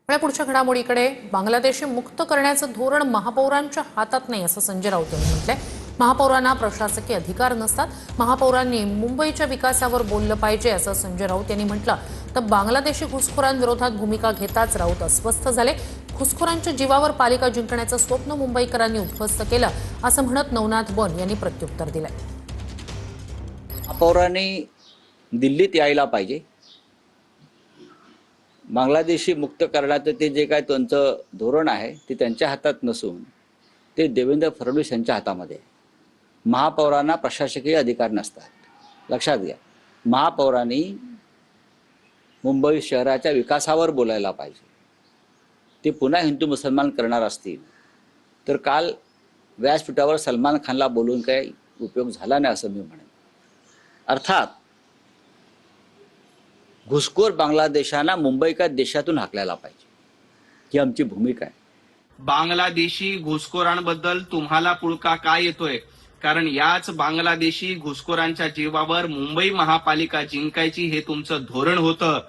आणि पुढच्या घडामोडीकडे, बांगलादेशी मुक्त करण्याचं धोरण महापौरांच्या हातात नाही असं संजय राऊत यांनी म्हटलंय। महापौरांना प्रशासकीय अधिकार नसतात, महापौरांनी मुंबईच्या विकासावर बोललं पाहिजे असं संजय राऊत यांनी म्हटलं। तर बांगलादेशी घुसखोरांविरोधात भूमिका घेताच राऊत अस्वस्थ झाले। घुसखोरांच्या जीवावर पालिका जिंकण्याचं स्वप्न मुंबईकरांनी उद्ध्वस्त केलं असं म्हणत नवनाथ बन यांनी प्रत्युत्तर दिलंय। महापौरांनी दिल्लीत यायला पाहिजे। बांगलादेशी मुक्त करण्याचं ते जे काय त्यांचं धोरण आहे ते त्यांच्या हातात नसून ते देवेंद्र फडणवीस यांच्या हातामध्ये आहे। महापौरांना प्रशासकीय अधिकार नसतात। लक्षात घ्या, महापौरांनी मुंबई शहराच्या विकासावर बोलायला पाहिजे। ते पुन्हा हिंदू मुसलमान करणार असतील तर काल व्यासपीठावर सलमान खानला बोलून काही उपयोग झाला नाही असं मी म्हणेन। अर्थात घुसखोर बांगलादेशांना मुंबई का देशातून हाकलायला पाहिजे, ही आमची भूमिका आहे। बांगलादेशी घुसखोरांबद्दल तुम्हाला पुळका काय येतोय? कारण याच बांगलादेशी घुसखोरांच्या जीवावर मुंबई महापालिका जिंकायची हे तुमचं धोरण होतं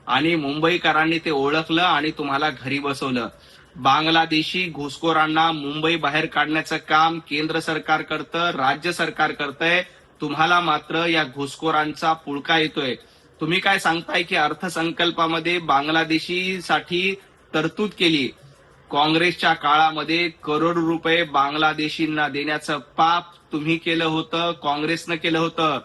आणि मुंबईकरांनी ते ओळखलं आणि तुम्हाला घरी बसवलं। बांगलादेशी घुसखोरांना मुंबई बाहेर काढण्याचं काम केंद्र सरकार करतं, राज्य सरकार करतंय। तुम्हाला मात्र या घुसखोरांचा पुळका येतोय। तुम्ही काय सांगताय की अर्थसंकल्पामध्ये बांगलादेशीसाठी तरतूद केली। काँग्रेसच्या काळामध्ये करोड रुपये बांगलादेशींना देण्याचं पाप तुम्ही केलं होतं, काँग्रेसनं केलं होतं।